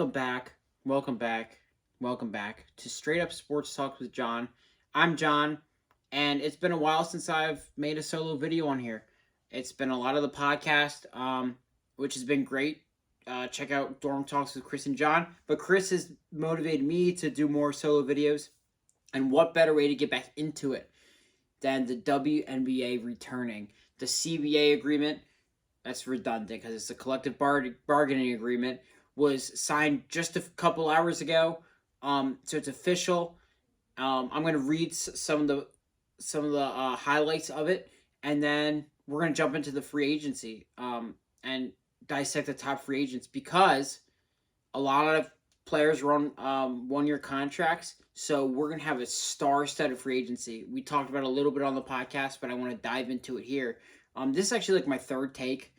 welcome back, welcome back, welcome back to Straight Up Sports Talk with John. I'm John, and it's been a while since I've made a solo video on here. It's been a lot of the podcast, which has been great. Check out Dorm Talks with Chris and John. But Chris has motivated me to do more solo videos, and what better way to get back into it than the WNBA returning? The CBA agreement, that's redundant because it's a collective bargaining agreement, was signed just a couple hours ago. So it's official. I'm going to read some of the highlights of it, and then we're going to jump into the free agency and dissect the top free agents, because a lot of players are on 1-year contracts. So we're going to have a star-studded free agency. We talked about it a little bit on the podcast, but I want to dive into it here. This is actually like my third take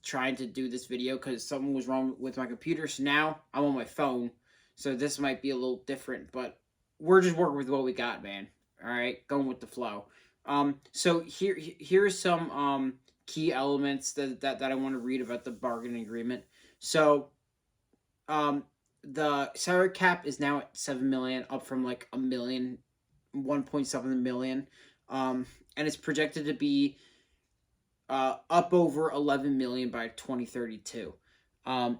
trying to do this video because something was wrong with my computer. So now I'm on my phone. So this might be a little different, but we're just working with what we got, man. All right, going with the flow. So here's some key elements that I want to read about the bargaining agreement. So the salary cap is now at $7 million, up from like $1 million, 1.7 million. And it's projected to be up over 11 million by 2032. The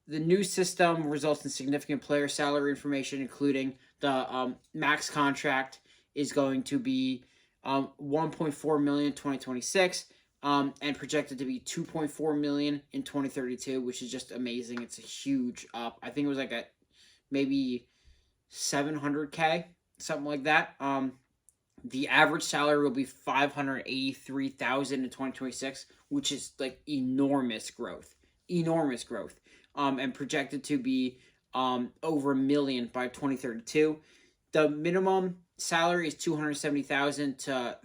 new system results in significant player salary information, including the max contract is going to be 1.4 million 2026, and projected to be 2.4 million in 2032, which is just amazing. It's a huge up. I think it was like a maybe 700K, something like that. The average salary will be 583,000 in 2026, which is like enormous growth, and projected to be over $1 million by 2032. The minimum salary is 270,000 to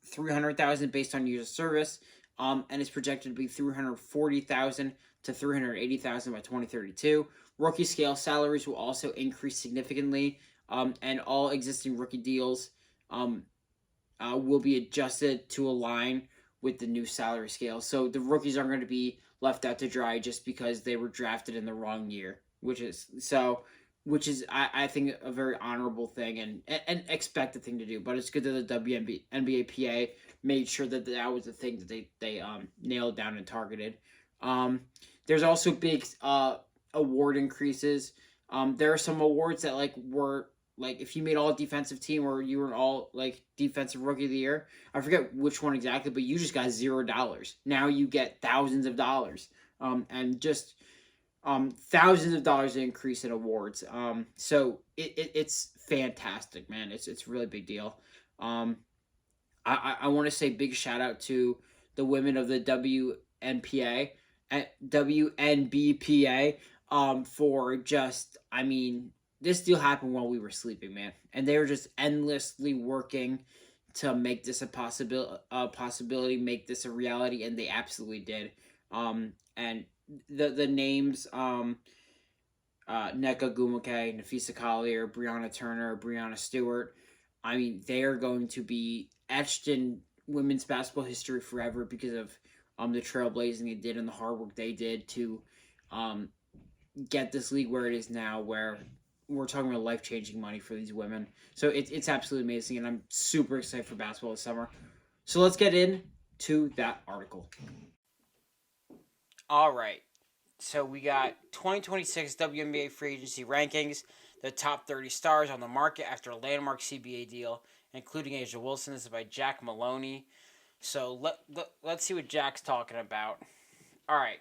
300,000 based on years of service, and it's projected to be 340,000 to 380,000 by 2032. Rookie scale salaries will also increase significantly, and all existing rookie deals will be adjusted to align with the new salary scale. So the rookies aren't going to be left out to dry just because they were drafted in the wrong year, which is I think a very honorable thing and expected thing to do. But it's good that the WNBA made sure that that was the thing that they nailed down and targeted. There's also big award increases. There are some awards that were if you made all defensive team or you were an all defensive rookie of the year. I forget which one exactly, but you just got $0. Now you get thousands of dollars, and just thousands of dollars increase in awards. So it's fantastic, man. It's a really big deal. I want to say big shout out to the women of the WNBPA for just, this deal happened while we were sleeping, man, and they were just endlessly working to make this a possibility, make this a reality, and they absolutely did. And the names Nneka Gumuke, Nafisa Collier, Breonna Turner, Breonna Stewart, they are going to be etched in women's basketball history forever because of the trailblazing they did and the hard work they did to get this league where it is now, where we're talking about life-changing money for these women. So it's absolutely amazing, and I'm super excited for basketball this summer. So let's get into that article. All right. So we got 2026 WNBA free agency rankings, the top 30 stars on the market after a landmark CBA deal, including Asia Wilson. This is by Jack Maloney. So let's see what Jack's talking about. All right.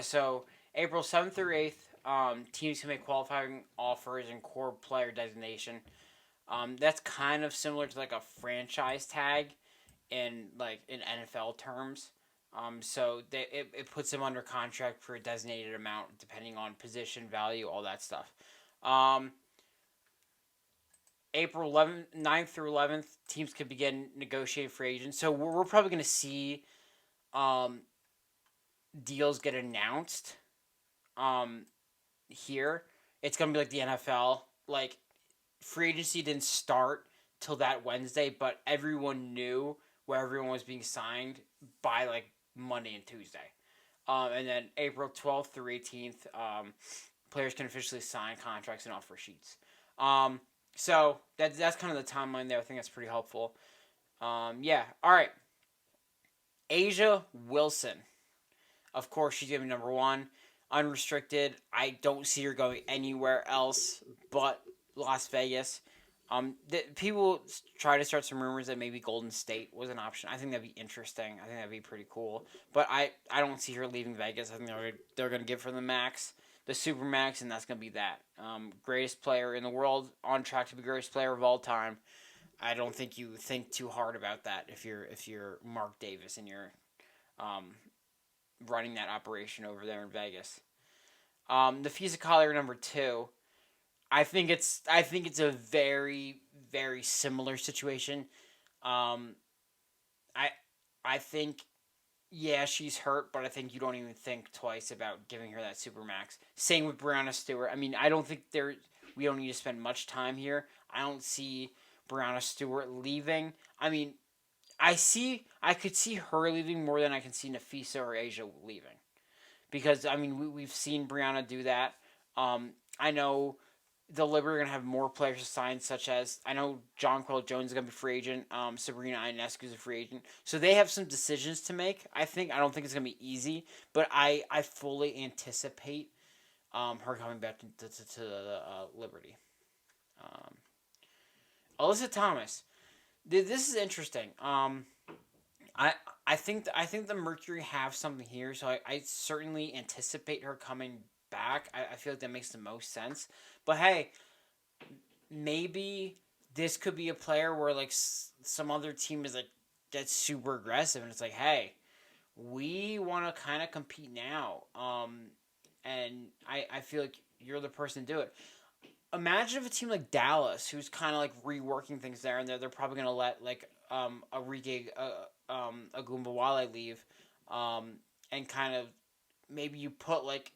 So April 7th through 8th, teams can make qualifying offers and core player designation. That's kind of similar to like a franchise tag in NFL terms. So it puts them under contract for a designated amount depending on position, value, all that stuff. April 9th through 11th, teams could begin negotiating free agents. So we're probably going to see deals get announced here. It's going to be like the NFL. Like, free agency didn't start till that Wednesday, but everyone knew where everyone was being signed by, Monday and Tuesday. And then April 12th through 18th, players can officially sign contracts and offer sheets. So that's kind of the timeline there. I think that's pretty helpful. Yeah. All right. Asia Wilson. Of course, she's going to be number one. Unrestricted. I don't see her going anywhere else but Las Vegas. People try to start some rumors that maybe Golden State was an option. I think that'd be interesting. I think that'd be pretty cool. But I don't see her leaving Vegas. I think they're going to give her the max, the super max, and that's going to be that. Greatest player in the world, on track to be greatest player of all time. I don't think you think too hard about that if you're Mark Davis and you're um, running that operation over there in Vegas. The Fisa Collier number two. I think it's a very very similar situation. Um, I I think yeah she's hurt, but I think you don't even think twice about giving her that super max. Same with Brianna Stewart. I mean I don't think we don't need to spend much time here. I don't see Brianna Stewart leaving. I mean I could see her leaving more than I can see Nafisa or Asia leaving. Because I mean we've seen Brianna do that. I know the Liberty are gonna have more players to sign, such as I know John Quill Jones is gonna be a free agent. Sabrina Ionescu is a free agent, so they have some decisions to make. I don't think it's gonna be easy, but I fully anticipate her coming back to the Liberty. Um, Alyssa Thomas, this is interesting. I I think the Mercury have something here, so I certainly anticipate her coming back. I feel like that makes the most sense. But hey, maybe this could be a player where like some other team is like gets super aggressive and it's like, hey, we want to kind of compete now. And I feel like you're the person to do it. Imagine if a team like Dallas, who's kind of like reworking things there, and they're probably gonna let like Enrique Agumbawale leave, and kind of maybe you put like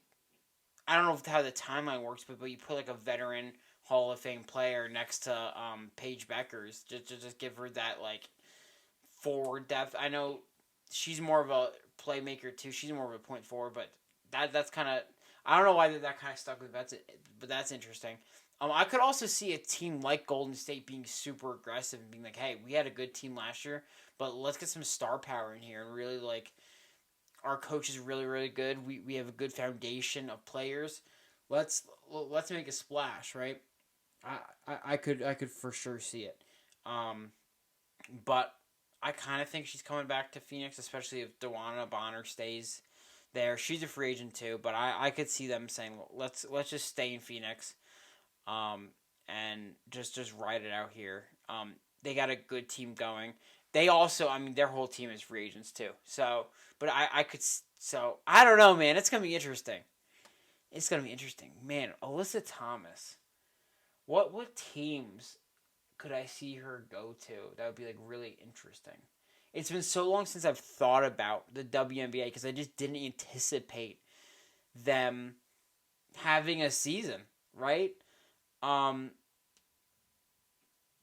I don't know how the timeline works, but you put like a veteran Hall of Fame player next to Paige Beckers just give her that like forward depth. I know she's more of a playmaker too. She's more of a point forward, but that's kind of I don't know why that kind of stuck with that's it, but that's interesting. I could also see a team like Golden State being super aggressive and being like, "Hey, we had a good team last year, but let's get some star power in here and really like our coach is really really good. We have a good foundation of players. Let's make a splash, right? I could for sure see it. Um, but I kind of think she's coming back to Phoenix, especially if Dewana Bonner stays there. She's a free agent too, but I could see them saying let's just stay in Phoenix, and just ride it out here. They got a good team going. They also, I mean, their whole team is free agents too. So, but I could so I don't know, man. It's gonna be interesting. It's gonna be interesting, man. Alyssa Thomas. What teams could I see her go to? That would be like really interesting. It's been so long since I've thought about the WNBA because I just didn't anticipate them having a season, right? Um,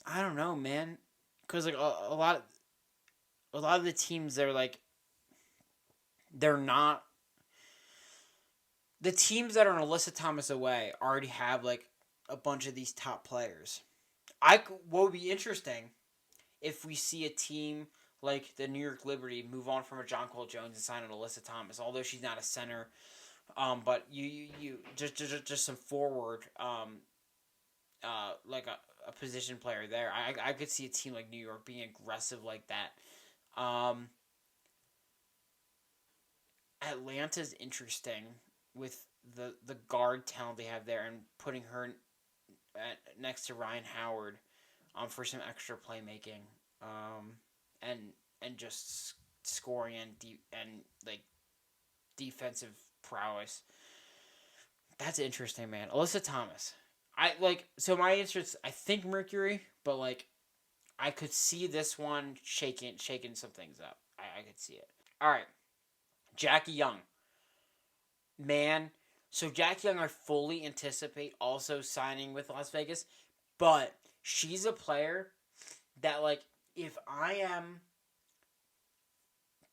I don't know, man, because like a lot of the teams they're like they're not the teams that are an Alyssa Thomas away already have like a bunch of these top players. What would be interesting if we see a team like the New York Liberty move on from a John Cole Jones and sign an Alyssa Thomas, although she's not a center. But you just some forward, like a position player there. I could see a team like New York being aggressive like that. Atlanta's interesting with the guard talent they have there and putting her next to Ryan Howard, for some extra playmaking, and just scoring and like defensive prowess. That's interesting, man. Alyssa Thomas. I like so my answer is I think Mercury, but like I could see this one shaking some things up. I could see it. All right, Jackie Young, man. So Jackie Young, I fully anticipate also signing with Las Vegas, but she's a player that like if I am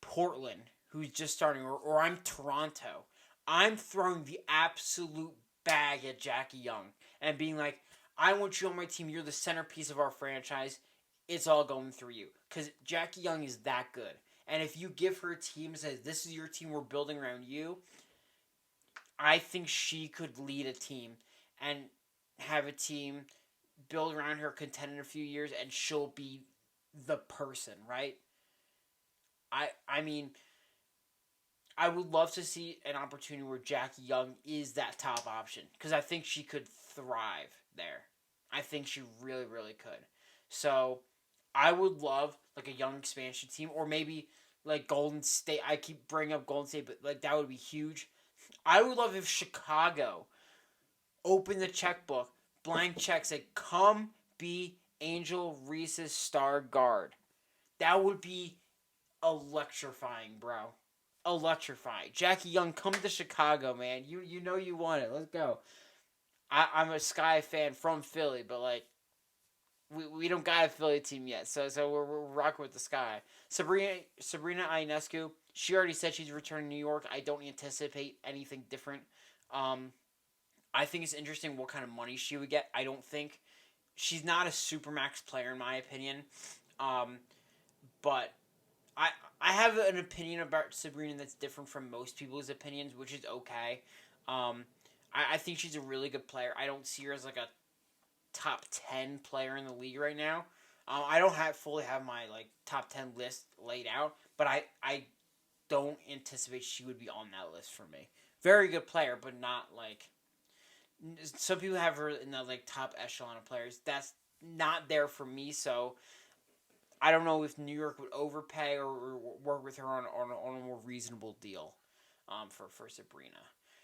Portland, who's just starting, or I'm Toronto, I'm throwing the absolute bag at Jackie Young and being like, I want you on my team. You're the centerpiece of our franchise. It's all going through you. Because Jackie Young is that good. And if you give her a team that says, this is your team, we're building around you, I think she could lead a team and have a team build around her, contend in a few years, and she'll be the person, right? I mean, I would love to see an opportunity where Jackie Young is that top option because I think she could thrive there. I think she really, really could. So I would love like a young expansion team or maybe like Golden State. I keep bringing up Golden State, but like that would be huge. I would love if Chicago opened the checkbook, blank check, said, "Come be Angel Reese's star guard." That would be electrifying, bro. Electrifying. Jackie Young, come to Chicago, man. You know you want it. Let's go. I'm a Sky fan from Philly, but like we don't got a Philly team yet, so we're rocking with the Sky. Sabrina Ionescu, she already said she's returning to New York. I don't anticipate anything different. Um, I think it's interesting what kind of money she would get. I don't think she's not a supermax player in my opinion, but I I have an opinion about Sabrina that's different from most people's opinions, which is okay. Um, I think she's a really good player. I don't see her as like a top 10 player in the league right now. I don't fully have my like top 10 list laid out, but I don't anticipate she would be on that list for me. Very good player, but not like some people have her in the like top echelon of players. That's not there for me. So I don't know if New York would overpay or work with her on a more reasonable deal for Sabrina.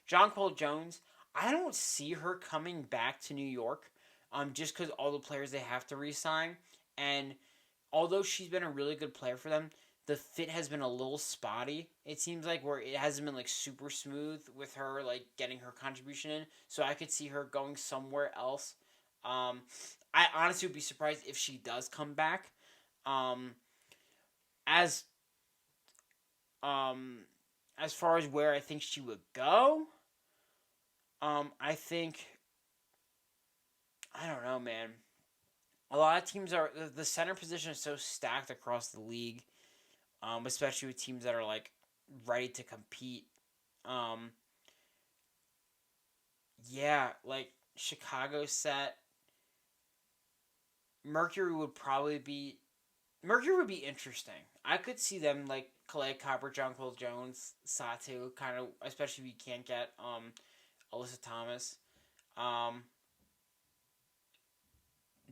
Jonquel Jones, I don't see her coming back to New York just because all the players they have to re-sign. And although she's been a really good player for them, the fit has been a little spotty. It seems like where it hasn't been like super smooth with her like getting her contribution in. So I could see her going somewhere else. Um, I honestly would be surprised if she does come back. Um, as um, as far as where I think she would go, I think I don't know, man. A lot of teams are the center position is so stacked across the league, especially with teams that are like ready to compete. Um, yeah, like Chicago set. Mercury would probably be Mercury would be interesting. I could see them like Calais Copper, John Cole Jones, Satu, kind of, especially if you can't get Alyssa Thomas. Um,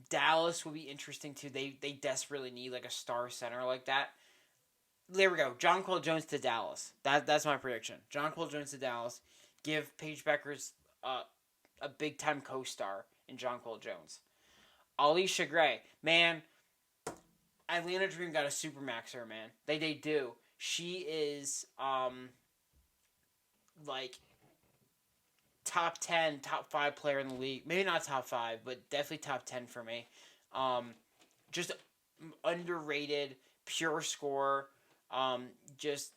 Dallas would be interesting too. They desperately need like a star center like that. There we go. John Cole Jones to Dallas. That's my prediction. John Cole Jones to Dallas. Give Paige Beckers a big time co-star in John Cole Jones. Alicia Gray, man, Atlanta Dream got a supermaxer, man. They do. She is like top 10, top 5 player in the league. Maybe not top 5, but definitely top 10 for me. Um just underrated, pure scorer. Just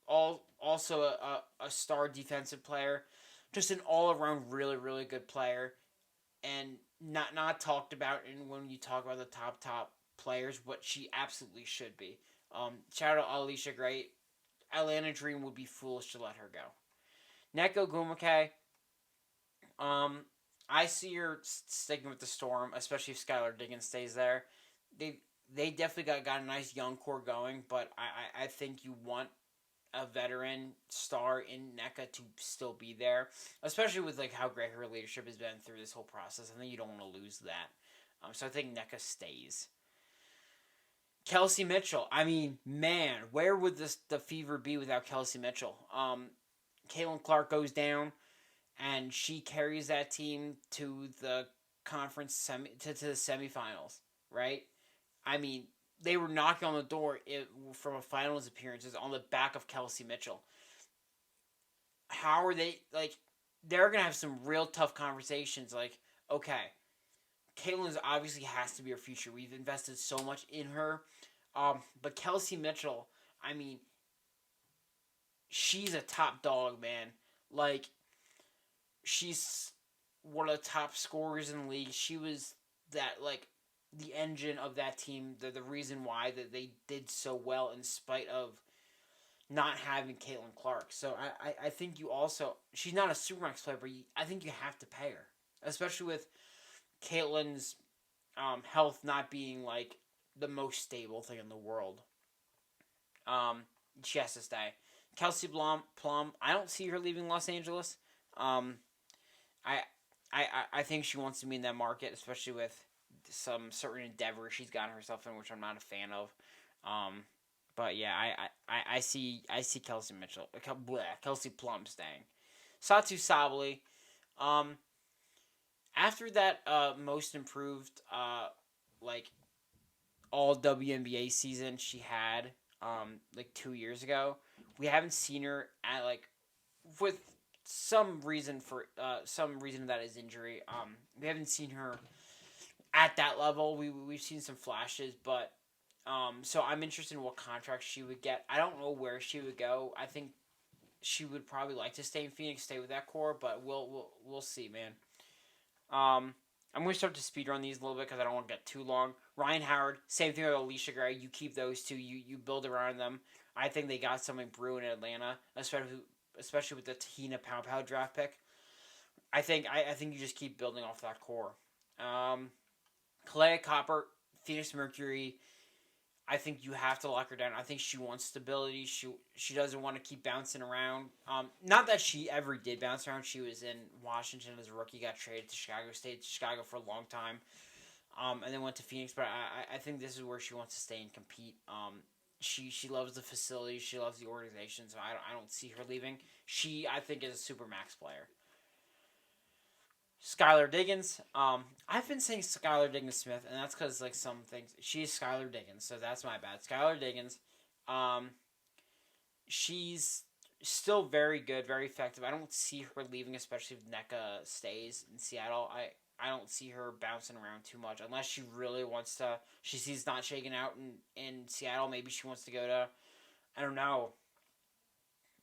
all also a star defensive player. Just an all around really really good player, and not talked about in when you talk about the top players, what she absolutely should be. Shout out Alicia Gray. Atlanta Dream would be foolish to let her go. Neko Gumake, um, I see her sticking with the Storm, especially if Skylar Diggins stays there. They they definitely got a nice young core going, but I think you want a veteran star in NECA to still be there, especially with like how great her leadership has been through this whole process. I think you don't want to lose that. So I think NECA stays. Kelsey Mitchell. I mean, man, where would the Fever be without Kelsey Mitchell? Caitlin Clark goes down, and she carries that team to the conference to the semifinals, right? I mean, they were knocking on the door from a finals appearances on the back of Kelsey Mitchell. How are they like? They're gonna have some real tough conversations. Like, okay, Caitlin obviously has to be our future. We've invested so much in her, but Kelsey Mitchell. I mean, she's a top dog, man. Like, she's one of the top scorers in the league. She was that, like, the engine of that team, the reason why that they did so well in spite of not having Caitlin Clark. So I think you also, she's not a Supermax player, but I think you have to pay her, especially with Caitlin's health not being like the most stable thing in the world. Um, she has to stay. Kelsey Plum, I don't see her leaving Los Angeles. Um, I, I think she wants to be in that market, especially with some certain endeavors she's gotten herself in, which I'm not a fan of. Um, but yeah, I see Kelsey Plum staying. Satu Sabali, um, after that most improved like all WNBA season she had like 2 years ago, we haven't seen her at like with some reason that is injury. We haven't seen her at that level. We've seen some flashes, but so I'm interested in what contract she would get. I don't know where she would go. I think she would probably like to stay in Phoenix, stay with that core, but we'll see, man. I'm going to start to speedrun these a little bit because I don't want to get too long. Ryan Howard, same thing with Alicia Gray. You keep those two. You build around them. I think they got something brewing in Atlanta, especially with the Tahina Pow Pow draft pick. I think you just keep building off that core. Um, Kalea Copper, Phoenix Mercury. I think you have to lock her down. I think she wants stability. She doesn't want to keep bouncing around. Not that she ever did bounce around. She was in Washington as a rookie, got traded to Chicago, stayed to Chicago for a long time, and then went to Phoenix. But I think this is where she wants to stay and compete. She loves the facility. She loves the organization. So I don't see her leaving. She, I think, is a super max player. Skylar Diggins. I've been saying Skylar Diggins Smith, and that's because like some things. She's Skylar Diggins, so that's my bad. Skylar Diggins. Um, she's still very good, very effective. I don't see her leaving, especially if NECA stays in Seattle. I don't see her bouncing around too much unless she really wants to. She sees not shaking out in Seattle. Maybe she wants to go to. I don't know.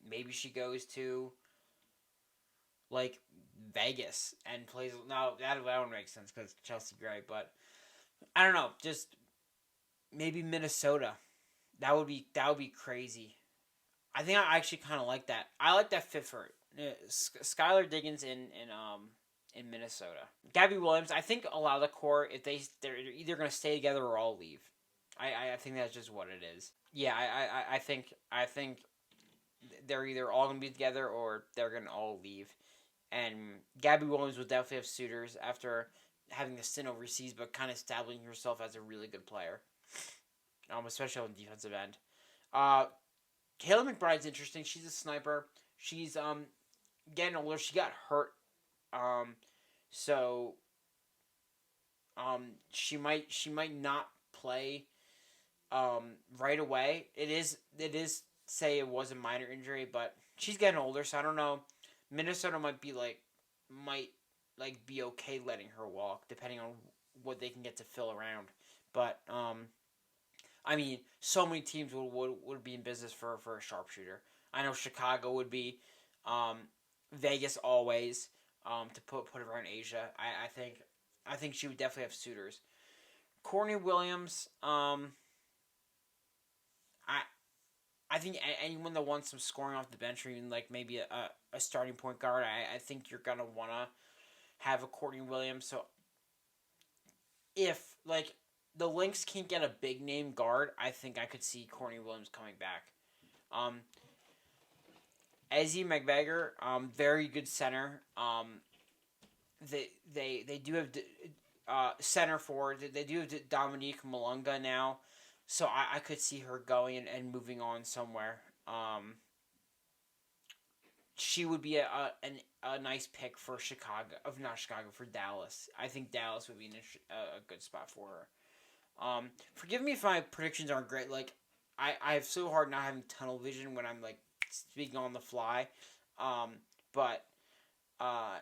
Maybe she goes to like Vegas and plays. No, that would make sense because Chelsea Gray. But I don't know. Just maybe Minnesota. That would be crazy. I think I actually kind of like that. I like that fit for it. Skylar Diggins in Minnesota. Gabby Williams. I think a lot of the core, if they're either gonna stay together or all leave. I think that's just what it is. Yeah, I think they're either all gonna be together or they're gonna all leave. And Gabby Williams would definitely have suitors after having a stint overseas, but kind of establishing herself as a really good player, especially on the defensive end. Uh, Kayla McBride's interesting. She's a sniper. She's getting older. She got hurt, um, so she might not play right away. It is say it was a minor injury, but she's getting older, so I don't know. Minnesota might be okay letting her walk, depending on what they can get to fill around. But I mean, so many teams would be in business for a sharpshooter. I know Chicago would be, um, Vegas always, to put around Asia. I think she would definitely have suitors. Courtney Williams, I I think anyone that wants some scoring off the bench or even like maybe a starting point guard, I think you're gonna wanna have a Courtney Williams. So if like the Lynx can't get a big name guard, I think I could see Courtney Williams coming back. Um, Ezzy McVeigor, very good center. They do have center forward. They do have Dominique Malunga now, so I could see her going and moving on somewhere. She would be a nice pick for Chicago, of not Chicago, for Dallas. I think Dallas would be a good spot for her. Forgive me if my predictions aren't great. Like, I have so hard not having tunnel vision when I'm like speaking on the fly. Um, but uh,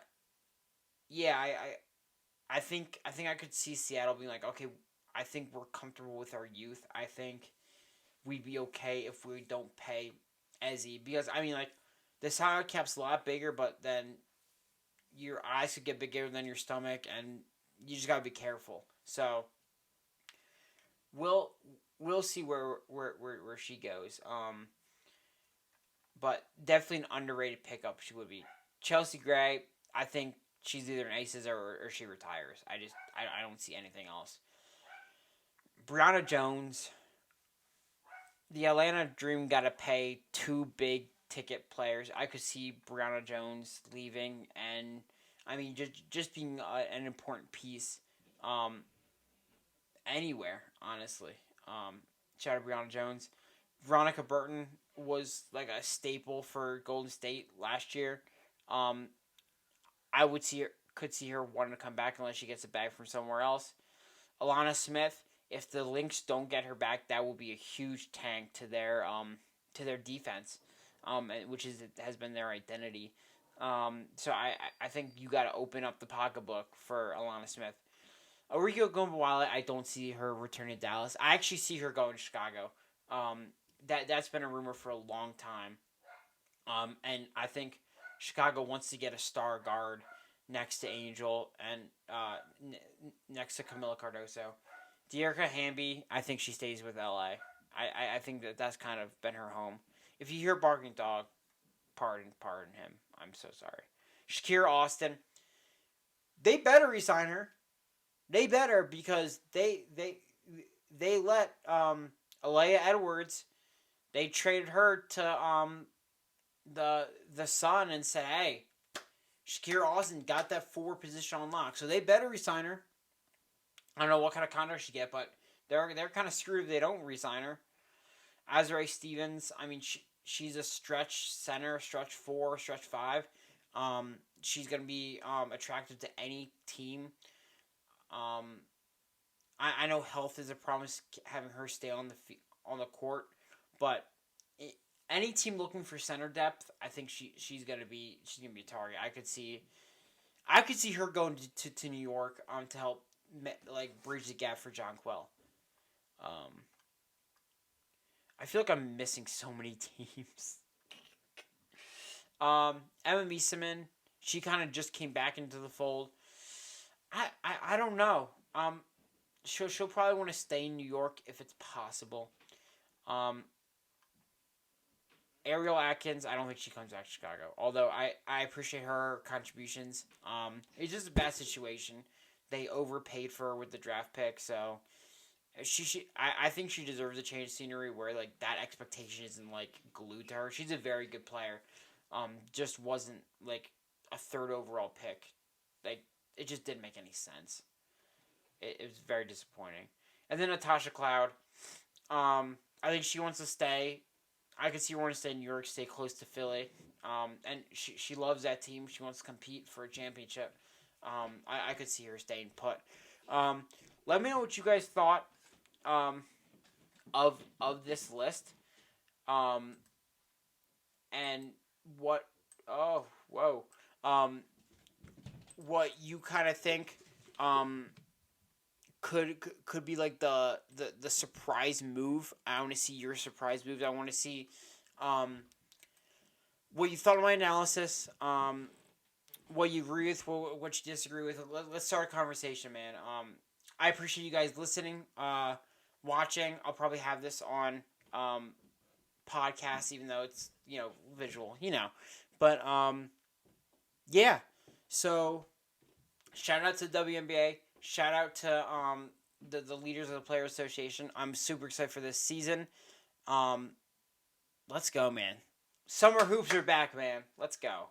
yeah, I think I could see Seattle being like, okay, I think we're comfortable with our youth. I think we'd be okay if we don't pay Ezzy, because I mean, like, the salary cap's a lot bigger, but then your eyes could get bigger than your stomach, and you just gotta be careful. So we'll we'll see where she goes. But definitely an underrated pickup. She would be Chelsea Gray. I think she's either an Aces or she retires. I don't see anything else. Brianna Jones. The Atlanta Dream got to pay two big ticket players. I could see Brianna Jones leaving, and I mean just being an important piece, um, anywhere honestly. Shout out Brianna Jones. Veronica Burton was like a staple for Golden State last year. Um, I could see her wanting to come back unless she gets it back from somewhere else. Alana Smith, if the Lynx don't get her back, that will be a huge tank to their defense, which has been their identity. So I think you got to open up the pocketbook for Alana Smith. Ariko Gumbawale, I don't see her returning to Dallas. I actually see her going to Chicago. That's been a rumor for a long time. And I think Chicago wants to get a star guard next to Angel and next to Camila Cardoso. Dearica Hamby, I think she stays with LA. I think that's kind of been her home. If you hear barking dog, pardon him. I'm so sorry. Shakira Austin, they better resign her. They better, because they let Alea Edwards. They traded her to the Sun and said, hey, Shakira Austin got that forward position on lock, so they better resign her. I don't know what kind of contract she get, but they're kind of screwed if they don't resign her. Azrae Stevens, I mean, she's a stretch center, stretch 4, stretch 5. She's gonna be attractive to any team. I know health is a promise, having her stay on the court, but any team looking for center depth, I think she's gonna be a target. I could see her going to New York to help like bridge the gap for John Quill. I feel like I'm missing so many teams. Emma Mieseman, she kind of just came back into the fold. I don't know. She'll probably want to stay in New York if it's possible. Um, Ariel Atkins, I don't think she comes back to Chicago. Although I appreciate her contributions. It's just a bad situation. They overpaid for her with the draft pick, so I think she deserves a change of scenery where like that expectation isn't like glued to her. She's a very good player. Just wasn't like a third overall pick. Like, it just didn't make any sense. It was very disappointing. And then Natasha Cloud. I think she wants to stay. I could see her wanting to stay in New York, stay close to Philly. And she loves that team. She wants to compete for a championship. I could see her staying put. Let me know what you guys thought of this list. And what what you kind of think could be like the surprise move. I want to see your surprise moves. I want to see what you thought of my analysis. What you agree with, what you disagree with. Let's start a conversation, man. I appreciate you guys listening, watching. I'll probably have this on podcast, even though it's visual, But yeah. So shout out to WNBA. Shout out to the leaders of the Player Association. I'm super excited for this season. Let's go, man. Summer hoops are back, man. Let's go.